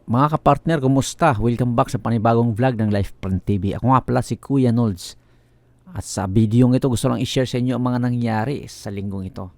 Mga kapartner, kumusta? Welcome back sa panibagong vlog ng Life Plan TV. Ako nga pala si Kuya Nolds. At sa video ito, gusto lang i-share sa inyo ang mga nangyari sa linggong ito.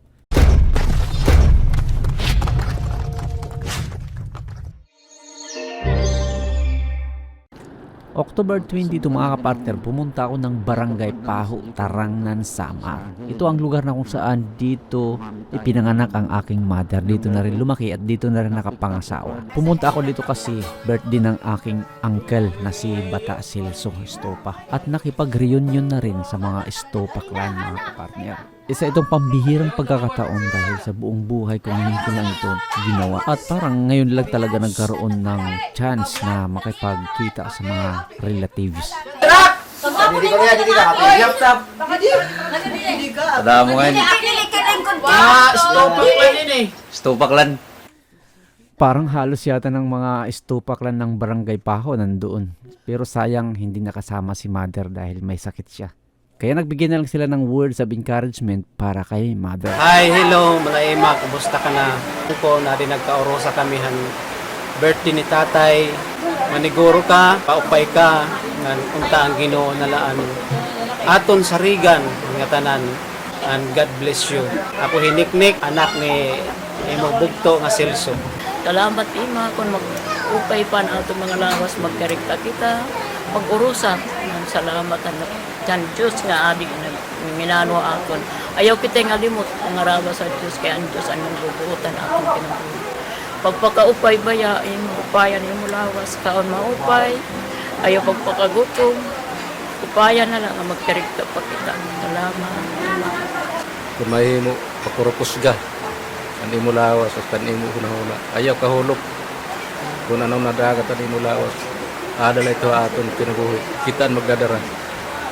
October 22 mga kapartner, pumunta ako ng Barangay Paho, Tarangnan, Samar. Ito ang lugar na kung saan dito ipinanganak ang aking mother. Dito na rin lumaki at dito na rin nakapangasawa. Pumunta ako dito kasi birthday ng aking uncle na si Bata Celso Estopa. At nakipag-reunion na rin sa mga Estopa clan mga kapartner. Isa itong pambihirang pagkakataon dahil sa buong buhay ko ngayon ko lang ito ginawa. At parang ngayon lang talaga nagkaroon ng chance na makipagkita sa mga relatives. Tada mo ngayon. Stopaklan. Parang halos yata ng mga Stopaklan ng Barangay Paho nandoon. Pero sayang hindi nakasama si mother dahil may sakit siya. Kaya nagbigay na lang sila ng words of encouragement para kay mother. Hi, hello mga ema, kumusta ka na? Ko natin nagkaorosa kami han birthday ni tatay. Maniguro ka, paupay ka, ngan unta ang Ginoo nalaan. Aton sarigan nga tanan, and God bless you. Ako hiniknik, anak ni imo bugto nga Celso. Salamat ima kung mag-upay pa na ato mga lawas magkarikta kita, mag-urusa. Salamat anak. Kan Diyos nga adi na minano akon. Ayaw kita nga limot ang arawa sa Diyos kaya ang Diyos ang bubuutan akong kinabuhi. Pagpakaupay baya, upayan yung mulawas, kaon maupay, ayaw pagpakagutom, upayan na lang ang magkarikta pa kita. Salamat. Kung may mo pakurupusga, kan imo lawas, kan imo hunahuna. Ayaw kahulog. Kung anong nadagat kan imo lawas, adala ito aton kinabuhi. Kitaan magdadara.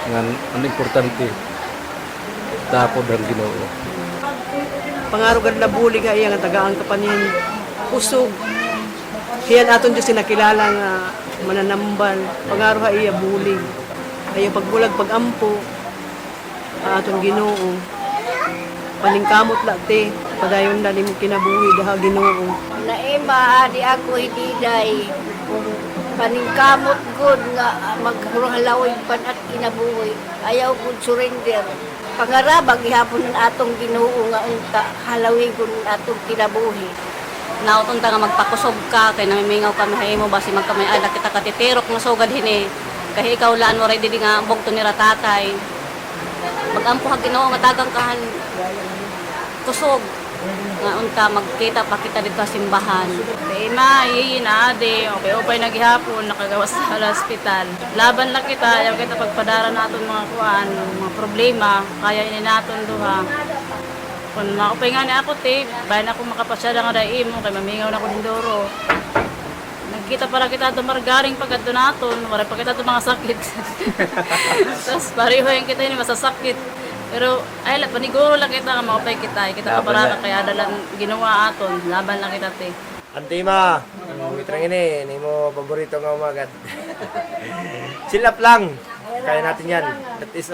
Ang importante, tapod ang Ginoo. Pangarugan na buli nga iya nga tagaan kapanin usog. Hiyan aton Diyos sinakilala nga mananambal. Pangaro ha iya buli. Ayaw pagbulag pagampo aton Ginoo. Paningkamot lagte padayon na nimo kinabuhi daha Ginoo. Naima adi ako hindi day paningkamot good nga maghalawig pan at kinabuhi. Ayaw good surrender. Pangarabag ihapon atong Ginoo nga unta halawigon atong kinabuhi. Nauton ta nga magpakusog ka kay namimingaw kami haymo basi magkamay ada kita katitirok nga sugad hini. Kay ikaw laan mo ready nga bugto ni ratatay. Magampo ha Ginoo nga dagang kahan kusog. Nga unta magkita pa kita dito sa simbahan. Ima, ade, okay naghihapon, nakagawas sa hospital. Laban lang kita, ayaw kita pagpadara natin mga kuan, mga problema, kaya ini natin duha. Kung makupay nga ni ako, bayan ako makapasyada nga dahil mo, kay mamingaw na ko din duro. Nagkita para kita dumargaring pagkat doon natin, wala pa kita mga sakit. Tapos pareho yung kita yun, masasakit. Pero ay paniguro lang kita nga makapay kita pa para kaya dalang ginawa aton laban lang kita te. Antima, mitrang ini mo paborito nga umagat. Silap lang. Kaya natin yan. That is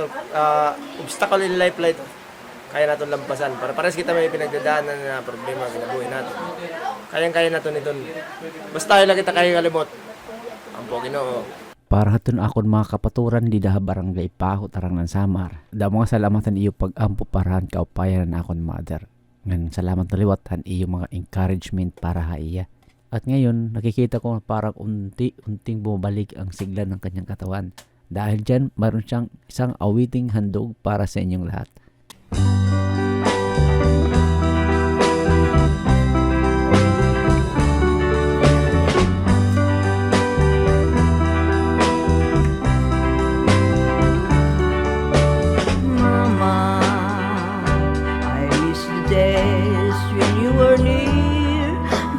obstacle in life like kaya natin lampasan. Para pares kita may pinagdadaanan na problema kinabuhi natin. Kaya natin ito. Basta lang kita kaya kalimot. Ang po Ginoo. Para haton akon mga kapaturan di daha Barangay Paho, Tarangnan, Samar. Da mga salamatan iyo pag-ampo parahan kaupayan akon mother. Ngan salamat na liwatan iyo mga encouragement para ha iya. At ngayon nakikita ko parang unting bumabalik ang sigla ng kanyang katawan. Dahil dyan mayroon siyang isang awiting handog para sa inyong lahat.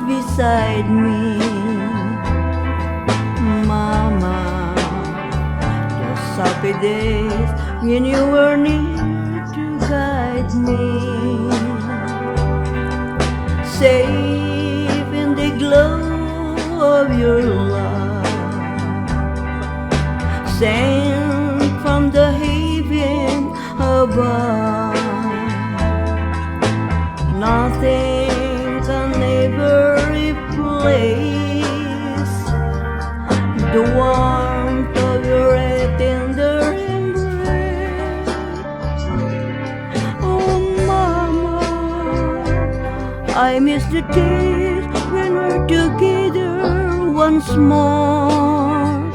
Beside me, Mama, those happy days when you were near to guide me, safe in the glow of your love, sent from the heaven above. Nothing can ever replace I miss the days when we're together once more.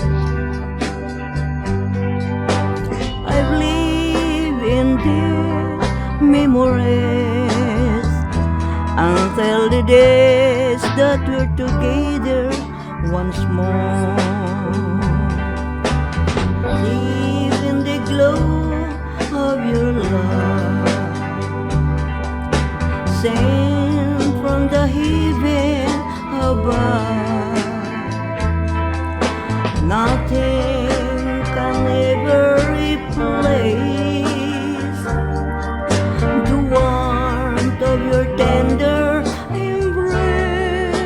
I've lived in these memories until the days that we're together once more. Live in the glow of your love, sent from the heaven above. Nothing can ever replace the warmth of your tender embrace.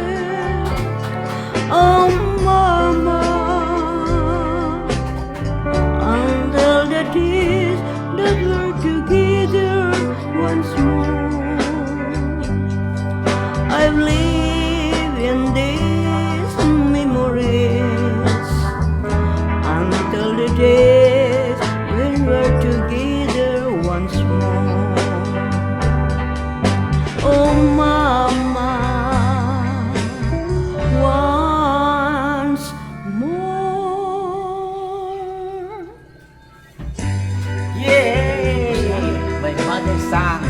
Oh, mama, until the days that we're together once more. I've lived in these memories until the days when we're together once more. Oh, mama, once more. Yay! My mother sang.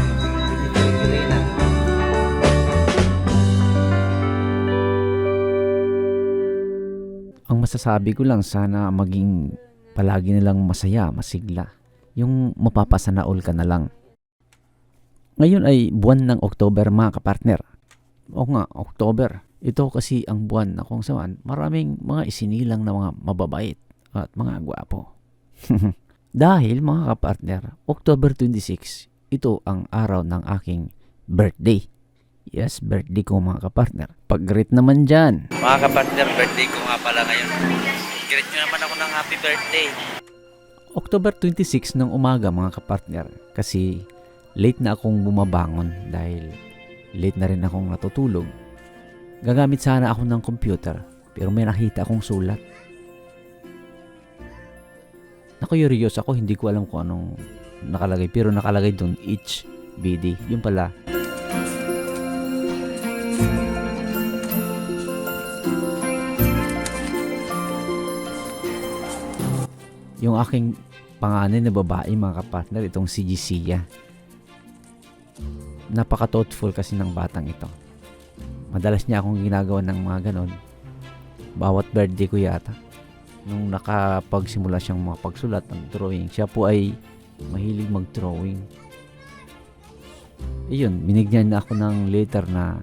Ang masasabi ko lang, sana maging palagi nilang masaya, masigla. Yung mapapasana all ka na lang. Ngayon ay buwan ng October mga kapartner. O nga, October. Ito kasi ang buwan na kung saan maraming mga isinilang na mga mababait at mga gwapo. Dahil mga kapartner, October 26, ito ang araw ng aking birthday. Yes, birthday ko mga kapartner. Pag-greet naman dyan. Mga kapartner, birthday ko nga pala ngayon. Greet nyo naman ako ng happy birthday. October 26 ng umaga mga kapartner. Kasi late na akong bumabangon dahil late na rin akong natutulog. Gagamit sana ako ng computer pero may nakita akong sulat. Nakuyurious ako, hindi ko alam kung anong nakalagay pero nakalagay doon HBD. Yun pala. Yung aking panganay na babae mga kapartner, itong si Gisia. Napaka-thoughtful kasi ng batang ito. Madalas niya akong ginagawa ng mga ganon. Bawat birthday ko yata. Nung nakapagsimula siyang makapagsulat ng drawing, siya po ay mahilig mag-drawing. Iyon, binigyan na ako ng letter na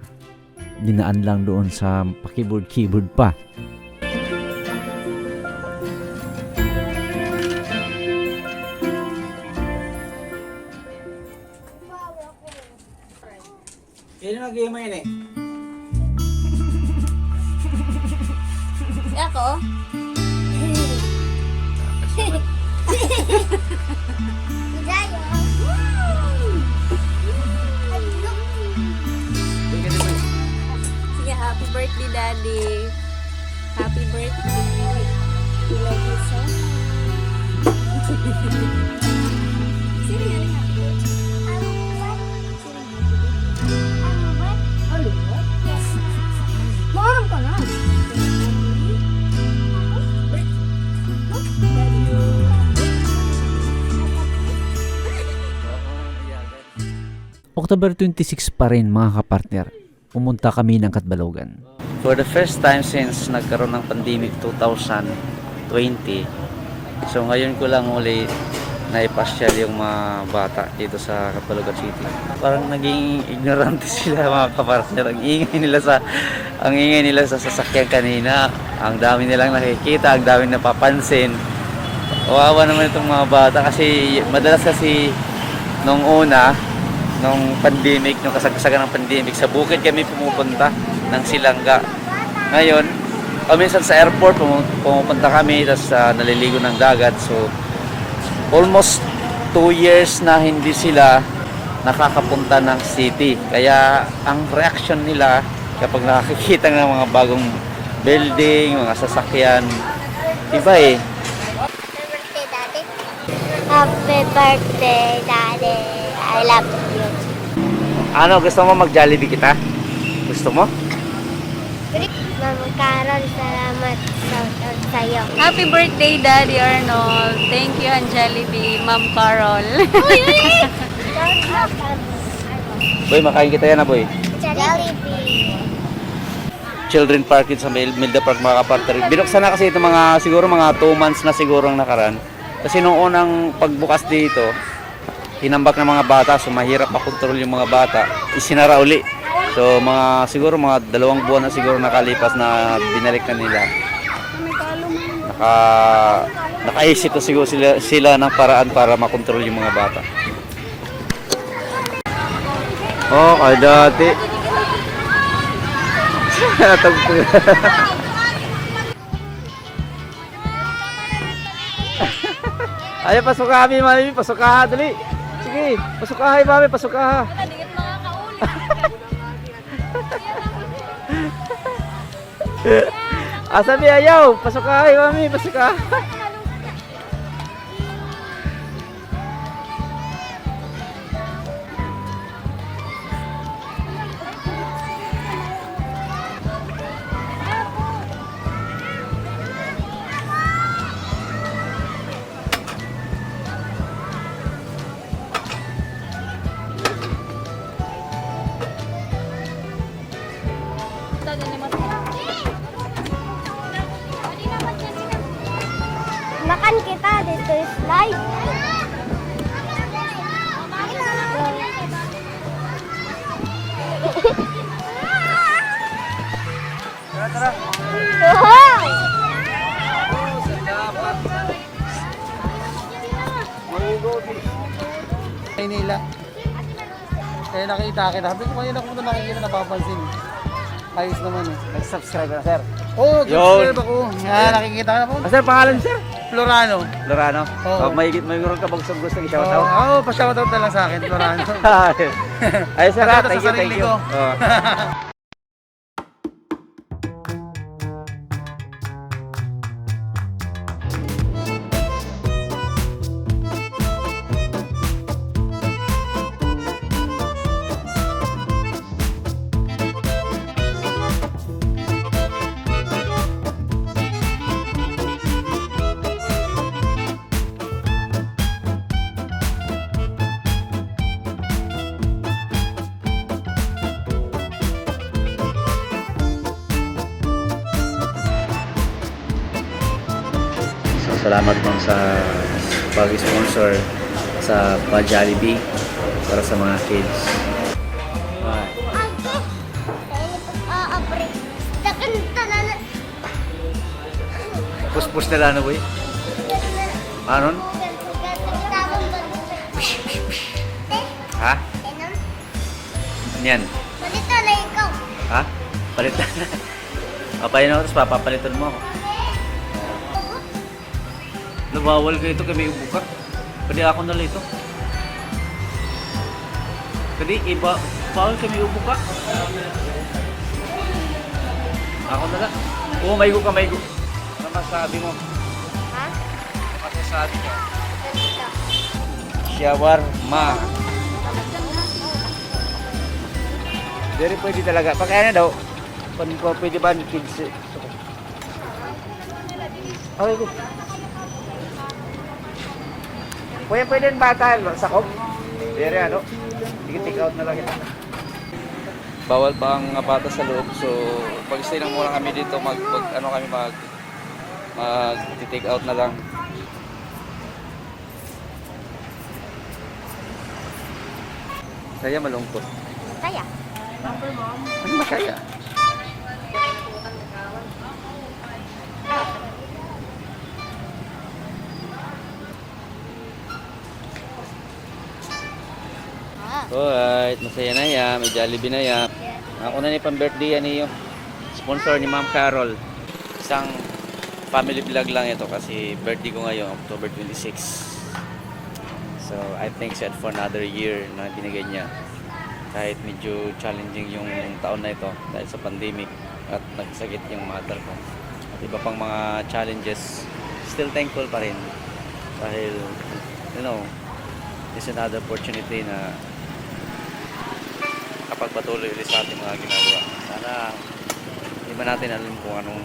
dinaan lang doon sa pa-keyboard pa. Yan yung nag-game yun eh. Ako? Sige, happy birthday, Daddy. Happy birthday. We love you so much. Sino yan? Maharap ka na. October 26 pa rin mga kapartner. Pumunta kami ng Katbalogan. For the first time since nagkaroon ng pandemic 2020, so ngayon ko lang uli naipasyal yung mga bata dito sa Katbalogan City. Parang naging ignorante sila mga kapartner. Ang ingay nila sa sasakyan kanina. Ang dami nilang nakikita, ang dami napapansin. Kawawa naman itong mga bata kasi madalas kasi nung una, nung pandemic, nung kasagsagan ng pandemic, sa bukid kami pumupunta ng Silangga. Ngayon, minsan sa airport pumupunta kami, tapos naliligo ng dagat. So, almost 2 years na hindi sila nakakapunta ng city. Kaya, ang reaction nila kapag nakakikita ng mga bagong building, mga sasakyan, iba eh. Happy birthday, Daddy. I love you. Ano, gusto mo mag-Jollibee kita? Gusto mo? Mama Carol, salamat sa'yo. Happy birthday, Daddy Arnold. Thank you, Anjali, Ma'am Carol. Boy, makain kita yan na, boy. Jollibee. Children Park dito sa Milda Park, mga kapartner. Binuksan na kasi ito siguro mga 2 months na siguro ang nakaraan. Kasi nung unang pagbukas dito, hinambak ng mga bata, so mahirap makontrol yung mga bata. Isinara uli. So siguro mga 2 buwan na siguro nakalipas na binalik na nila. Nakaisip na siguro sila ng paraan para makontrol yung mga bata. Oh, kaya dati. Ay, pasok ka kami, mami. Pasok ka, dali. Sige, pasok ka, mami. Pasok ka. Sabi ayaw. Pasok ka, mami. Pasok ka. Makan kita dito slide. Wow! Maynila. Kaya nakita kita. Sabi ko ngayon ako muna nakikita napapansin. Ayos naman eh. Nag-subscribe na, sir. Oo, subscribe Yun. ako. Yan, nakikita ka na po. Sir, pangalan, sir? Florano. Lorano. Oo. Mayroon ka bang gusto ng Oo, shoutout? pa-shoutout na lang sa akin, Florano. Ay, sir, Shoutout thank sa you, thank sarili you. ko. Oo. So, salamat ma'am sa pag-sponsor sa Jollibee para sa mga kids. Puspus nila na, boy. Anon? Ha? Ano yan? Salita na ikaw. Ha? Palitan. Papayin ako, tapos papapalitan mo ako. Nabawal ka ito, kami ubo ka. Pwede ako nala ito. Pwede, bawal kami ubo ka. Ako nala. Oo, maigo ka, maigo. Ano masabi mo? Ha? Masasabi ka? Salita. Shawarma. Dari pwede talaga. Pagkaya na daw. Pwede ba ni kids? Okay, go. Pwede yung bata, sakop. Dari ano? Sige, take out na lang ito. Bawal pa ang bata sa loob. So, pag-stay lang muna kami dito, mag-take out na lang. Saya malungkot. Kaya. Ano masaya? Alright, masaya na yan. May Jollibee na yan. Ako na ni pang-birthday yan niyo. Sponsor ni Ma'am Carol. Isang family vlog lang ito kasi birthday ko ngayon, October 26. So, I thank God for another year na binigay niya. Kahit medyo challenging yung taon na ito dahil sa pandemic at nagsakit yung mother ko. At iba pang mga challenges, still thankful pa rin. Dahil, you know, it's another opportunity na makapagpatuloy ulit sa ating mga ginagawa. Sana hindi ba natin alam kung anong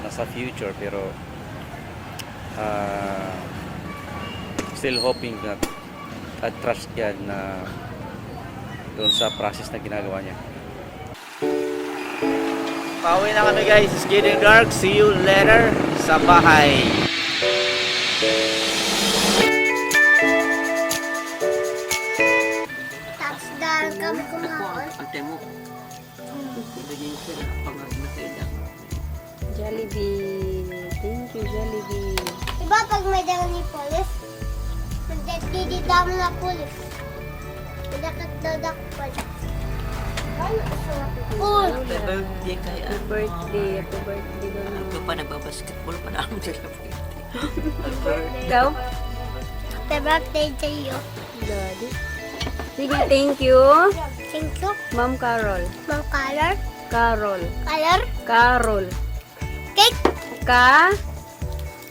nasa future, pero still hoping that at trust yan na doon sa process na ginagawa niya. Pauwi na kami guys. It's getting dark. See you later sa bahay. Touchdown kami kumaon. Ante mo. Ibigay ko na pangarap na sila. Jollibee. Thank you, Jollibee. Diba pag may dala ni police, nagdididam na police. Dadak pa. Oh! Happy birthday kay Happy birthday. Happy birthday doon. Ito pa nagbabasketball pa na ako sila birthday. Ikaw? Happy birthday to you. Daddy. Sige, thank you. Thank you. Ma'am Carol. Ma'am color. Carol. Color. Carol. Cake. Ka.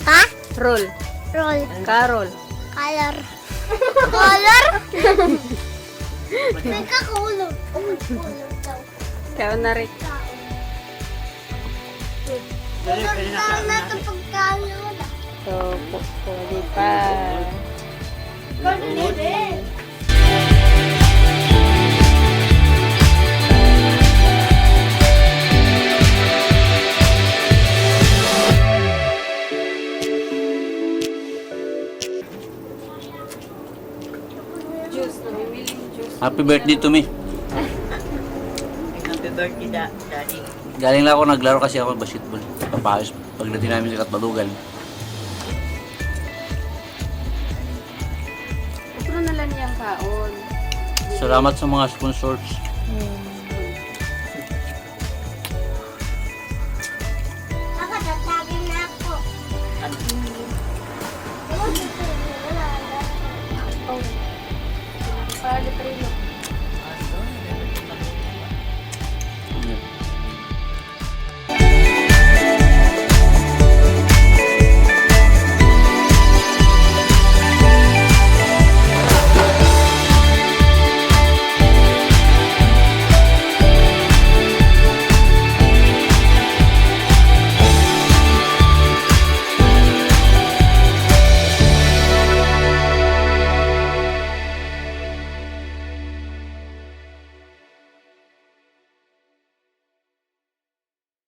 Ha? Roll. Roll. Carol. Color. Color? May kakulog. Kulog daw. Ikaw na rin. Kulog daw na ito pagkano na. So, pwede pa. Kulog din. Juice. Namimiling juice. Happy birthday to me. Happy birthday, Daddy. Galing lang ako naglaro kasi ako basketball. Papayos pagdating namin sa Katbalugan. Puro na lang niyang kaon. Salamat sa mga sponsors.